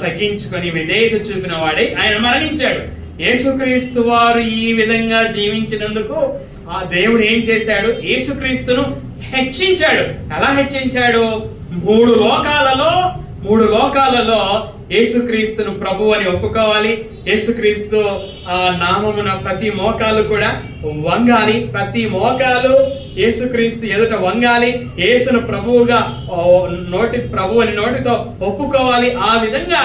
తగ్గించుకొని విధేయత చూపిన వాడై ఆయన మరణించాడు. యేసుక్రీస్తు వారు ఈ విధంగా జీవించినందుకు ఆ దేవుడు ఏం చేశాడు? యేసుక్రీస్తును హెచ్చించాడు. ఎలా హెచ్చించాడు? మూడు లోకాలలో యేసుక్రీస్తును ప్రభు అని ఒప్పుకోవాలి. యేసుక్రీస్తు నామమున ప్రతి మోకాలు కూడా వంగాలి. ప్రతి మోకాలు యేసుక్రీస్తు ఎదుట వంగాలి. యేసును ప్రభువుగా ప్రభు అని నోటితో ఒప్పుకోవాలి. ఆ విధంగా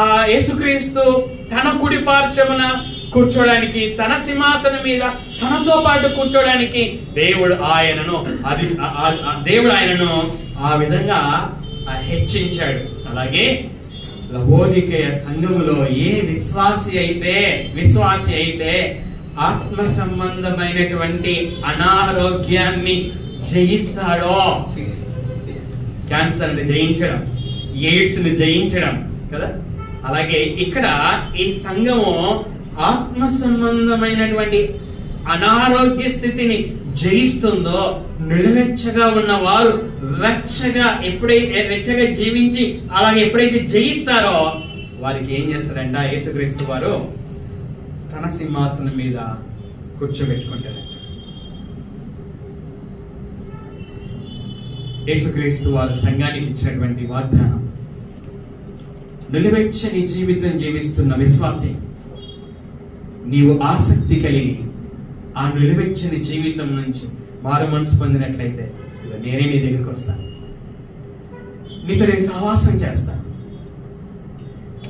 ఆ యేసుక్రీస్తు తన కుడి పార్శ్వమున కూర్చోడానికి, తన సింహాసనం మీద తనతో పాటు కూర్చోడానికి దేవుడు ఆయనను ఆ విధంగా హెచ్చించాడు. అలాగే లవోదికయ సంఘములో ఏ విశ్వాసి అయితే ఆత్మ సంబంధమైనటువంటి అనారోగ్యాన్ని జయిస్తాడో, క్యాన్సర్ ని జయించడం, ఎయిడ్స్ ని జయించడం కదా, అలాగే ఇక్కడ ఈ సంఘము ఆత్మ సంబంధమైనటువంటి అనారోగ్య స్థితిని జయిస్తుందో, నిలువెచ్చగా ఉన్న వారు వెచ్చగా జీవించి అలాగే ఎప్పుడైతే జయిస్తారో వారికి ఏం చేస్తారంట? యేసుక్రీస్తు వారు తన సింహాసనం మీద కూర్చోబెట్టుకుంటారంట. యేసుక్రీస్తు వారు సంఘానికి ఇచ్చినటువంటి వాగ్దానం, నిలువెచ్చని జీవితం జీవిస్తున్న విశ్వాసి, నీవు ఆసక్తి కలిగి ఆ నిలువెచ్చని జీవితం నుంచి మారు మనసు పొందినట్లయితే నేనే నీ దగ్గరికి వస్తాను, నీతో నేను సహవాసం చేస్తాను,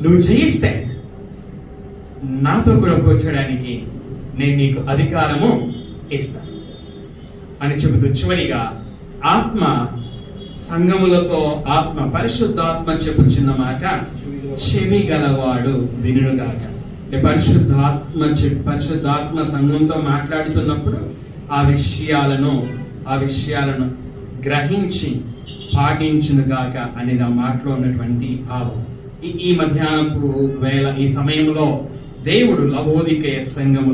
నువ్వు జయిస్తే నాతో కూడా కూర్చోడానికి నేను నీకు అధికారము ఇస్తాను అని చెబుతూ చివరిగా ఆత్మ సంఘములతో పరిశుద్ధాత్మ చెప్పుచున్న మాట, చెవి గలవాడు వినుగాక. పరిశుద్ధాత్మ సంఘంతో మాట్లాడుతున్నప్పుడు ఆ విషయాలను గ్రహించి పాటించునుగాక అనేది ఆ మాటలో ఉన్నటువంటి భావం. ఈ మధ్యాహ్నపు వేళ, ఈ సమయంలో దేవుడు లవోదికయ సంఘము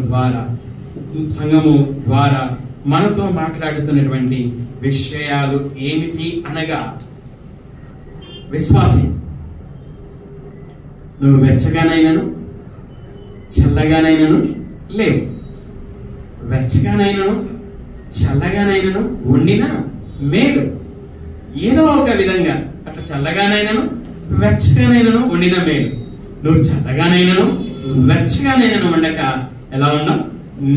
ద్వారా మనతో మాట్లాడుతున్నటువంటి విషయాలు ఏమిటి అనగా, విశ్వాసి, నువ్వు వెచ్చగానైనను చల్లగానైనను లేవు, వెచ్చగానైనను చల్లగానైనను ఉండినా మేలు. ఏదో ఒక విధంగా అట్లా చల్లగానైనను వెచ్చగానైనను ఉండిన మేలు. నువ్వు చల్లగానైనను వెచ్చగానైనను ఉండక ఎలా ఉన్నావు?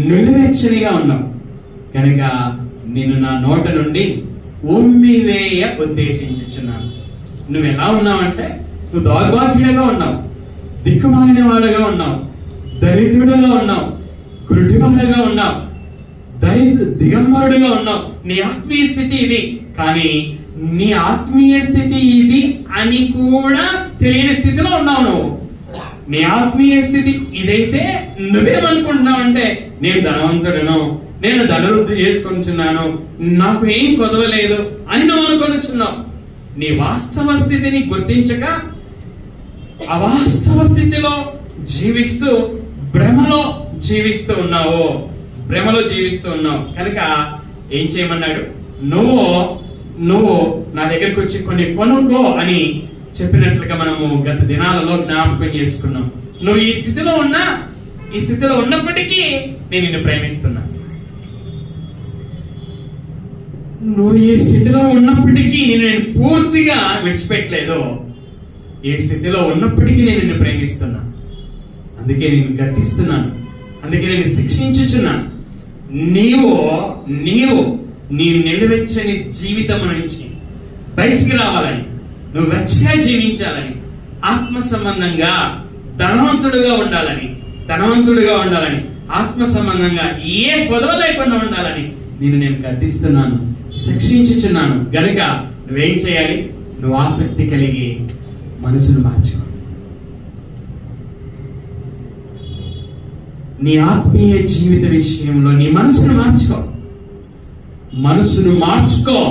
నిలువెచ్చనిగా ఉన్నావు. కనుక నేను నా నోట నుండి ఉమ్మివేయ ఉద్దేశించుచున్నాను. నువ్వు ఎలా ఉన్నావంటే, నువ్వు దౌర్భాగ్యుడిగా ఉన్నావు, దిక్కుమాలిన వాడుగా ఉన్నావు, దరిద్రుడుగా ఉన్నావు, గురుడివాడుగా ఉన్నావు, దిగంబరుడుగా ఉన్నావు. నీ ఆత్మీయ స్థితి ఇది. కానీ నీ ఆత్మీయ స్థితి ఇది అని కూడా తెలియని స్థితిలో ఉన్నావు. నువ్వు నీ ఆత్మీయ స్థితి ఇదైతే నువ్వేమనుకుంటున్నావు అంటే, నేను ధనవంతుడను, నేను ధనవృద్ధి చేసుకుంటున్నాను, నాకు ఏం కొదవలేదు అని నువ్వు అనుకొనిచున్నావు. నీ వాస్తవ స్థితిని గుర్తించక అవాస్తవ స్థితిలో జీవిస్తూ భ్రమలో జీవిస్తూ ఉన్నావు. కనుక ఏం చేయమన్నాడు? నువ్వు నా దగ్గరకు వచ్చి కొన్ని కొనుక్కో అని చెప్పినట్లుగా మనము గత దినాలలో జ్ఞాపకం చేసుకున్నాం. నువ్వు ఈ స్థితిలో ఉన్నప్పటికీ నేను నిన్ను ప్రేమిస్తున్నా. నువ్వు ఈ స్థితిలో ఉన్నప్పటికీ నేను పూర్తిగా విడిచిపెట్టలేదు. ఏ స్థితిలో ఉన్నప్పటికీ నేను నిన్ను ప్రేమిస్తున్నా, అందుకే నేను గద్దిస్తున్నాను, అందుకే నేను శిక్షించుచున్నాను. నీవు నీ నిలువెచ్చని జీవితం నుంచి బయటికి రావాలని, నువ్వు వెచ్చగా జీవించాలని, ఆత్మ సంబంధంగా ధనవంతుడిగా ఉండాలని, ఆత్మ సంబంధంగా ఏ కొదవ లేకుండా ఉండాలని నేను గద్దిస్తున్నాను, శిక్షించుచున్నాను. గనుక నువ్వేం చేయాలి? నువ్వు ఆసక్తి కలిగి మనసును మార్చుకో. నీ ఆత్మీయ జీవిత విషయంలో నీ మనసును మార్చుకో.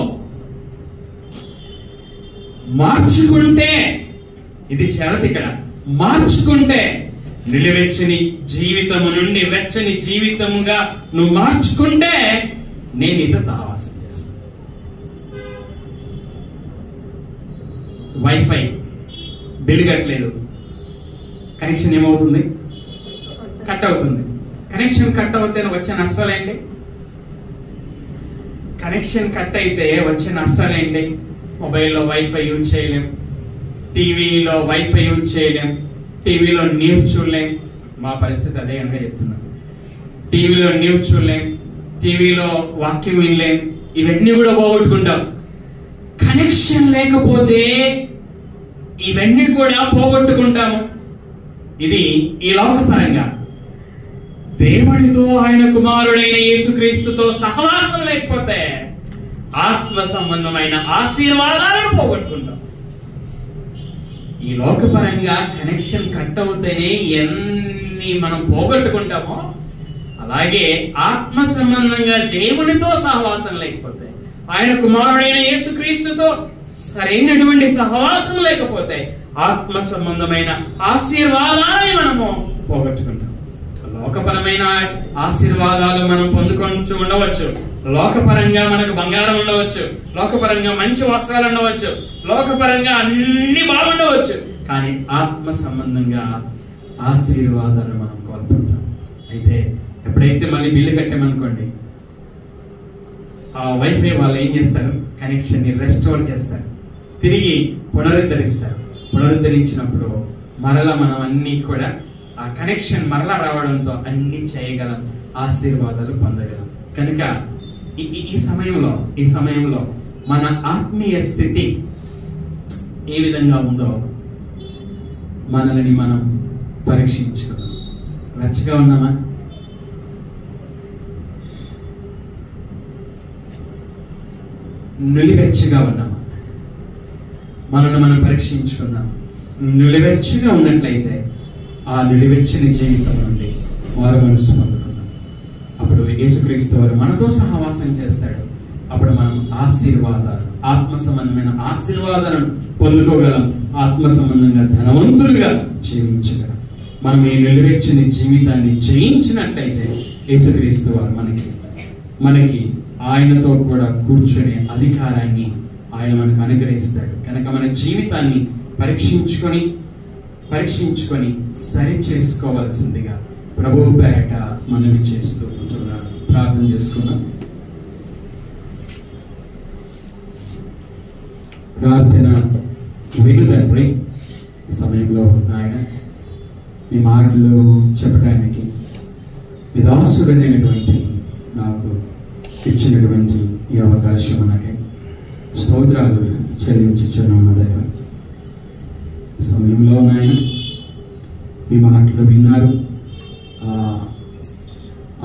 మార్చుకుంటే, ఇది షరతు ఇక్కడ, మార్చుకుంటే నిలువెచ్చని జీవితము నుండి వెచ్చని జీవితముగా నువ్వు మార్చుకుంటే నేను నీతో సహవాసం చేస్తాను. వైఫై బిల్ కట్టలేదు, కనెక్షన్ ఏమవుతుంది? కట్ అవుతుంది. కనెక్షన్ కట్ అవుతే వచ్చే నష్టాలేంటి? కనెక్షన్ కట్ అయితే వచ్చే నష్టాలేంటి? మొబైల్లో వైఫై యూజ్ చేయలేం, టీవీలో వైఫై యూజ్ చేయలేం, టీవీలో న్యూస్ చూడలేం. మా పరిస్థితి అదే కనుక చెప్తున్నాను. టీవీలో న్యూస్ చూడలేం, టీవీలో వాక్యం వినలేం, ఇవన్నీ కూడా పోగొట్టుకుంటాం. కనెక్షన్ లేకపోతే ఇవన్నీ కూడా పోగొట్టుకుంటాము. ఇది ఈ లోకపరంగా. దేవుడితో, ఆయన కుమారుడైన యేసుక్రీస్తుతో సహవాసం లేకపోతే ఆత్మ సంబంధమైన ఆశీర్వాదాలను పోగొట్టుకుంటాం. ఈ లోకపరంగా కనెక్షన్ కట్ అవుతేనే ఎన్ని మనం పోగొట్టుకుంటామో, అలాగే ఆత్మ సంబంధంగా దేవునితో సహవాసం లేకపోతే, ఆయన కుమారుడైన యేసుక్రీస్తుతో సరైనటువంటి సహవాసం లేకపోతే ఆత్మ సంబంధమైన ఆశీర్వాదాలని మనము పోగొట్టుకుంటాం. లోకపరమైన ఆశీర్వాదాలు మనం పొందుకుంటూ ఉండవచ్చు, లోకపరంగా మనకు బంగారం ఉండవచ్చు, లోకపరంగా మంచి వస్త్రాలు ఉండవచ్చు, లోకపరంగా అన్ని బాగుండవచ్చు, కానీ ఆత్మ సంబంధంగా ఆశీర్వాదాలు మనం కోల్పోతాం. అయితే ఎప్పుడైతే మళ్ళీ బిల్లు కట్టామనుకోండి, ఆ వైఫై వాళ్ళు ఏం చేస్తారు? కనెక్షన్ ని రెస్టోర్ చేస్తారు, తిరిగి పునరుద్ధరించినప్పుడు మరలా మనం అన్ని కూడా ఆ కనెక్షన్ మరలా రావడంతో అన్ని చేయగలం, ఆశీర్వాదాలు పొందగలం. కనుక ఈ సమయంలో మన ఆత్మీయ స్థితి ఏ విధంగా ఉందో మనల్ని మనం పరీక్షించుకోవాలి. రచ్చగా ఉన్నామా? నులివెచ్చగా ఉన్నామా? మనల్ని మనం పరీక్షించుకున్నాం. నులివెచ్చగా ఉన్నట్లయితే ఆ నిలువెచ్చని జీవితం నుండి వారు మనసు పొందుకుందాం. అప్పుడు యేసుక్రీస్తు వారు మనతో సహవాసం చేస్తాడు. అప్పుడు మనం ఆశీర్వాదాలు, ఆత్మ సంబంధమైన ఆశీర్వాదాలను పొందుకోగలం, ఆత్మ సంబంధంగా ధనవంతులుగా జీవించగలం. మనం ఈ నిలువెచ్చని జీవితాన్ని జయించినట్లయితే యేసుక్రీస్తు వారు మనకి ఆయనతో కూడా కూర్చునే అధికారాన్ని ఆయన మనకు అనుగ్రహిస్తాడు. కనుక మన జీవితాన్ని పరీక్షించుకొని సరి చేసుకోవాల్సిందిగా ప్రభువు పేరట మనవి చేస్తూ ఉంటున్నాను. ప్రార్థన చేసుకుందాం. ప్రార్థన విను తండ్రి, సమయంలో ఆయన మీ మాటలు చెప్పడానికి విదాసుడైనటువంటి నాకు ఇచ్చినటువంటి ఈ అవకాశం నాకే స్తోత్రాలు చెల్లించుచున్నాను. దైవ సమయంలో నాయన మీ మాటలు విన్నారు,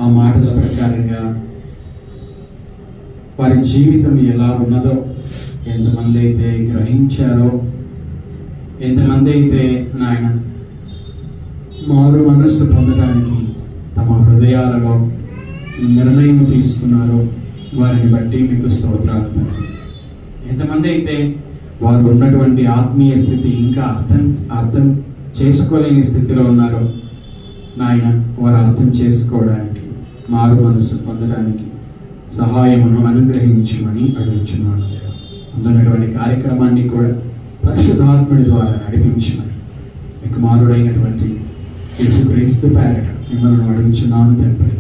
ఆ మాటల ప్రకారంగా వారి జీవితం ఎలా ఉన్నదో ఎంతమంది అయితే గ్రహించారో, ఎంతమంది అయితే నాయన మారు మనస్సు పొందడానికి తమ హృదయాలలో నిర్ణయం తీసుకున్నారో వారిని బట్టి మీకు స్తోత్రాలు తండ్రి. ఎంతమంది అయితే వారు ఉన్నటువంటి ఆత్మీయ స్థితి ఇంకా అర్థం చేసుకోలేని స్థితిలో ఉన్నారో నాయన, వారు అర్థం చేసుకోవడానికి, మారు మనస్సు పొందడానికి సహాయమును అనుగ్రహించమని అడుగుచున్నాను. అందున్నటువంటి కార్యక్రమాన్ని కూడా పరిశుద్ధాత్ముడి ద్వారా నడిపించమని మీకు మారుడైనటువంటి యేసుక్రీస్తు పేరట మిమ్మల్ని అడుగుచున్నాను తండ్రి.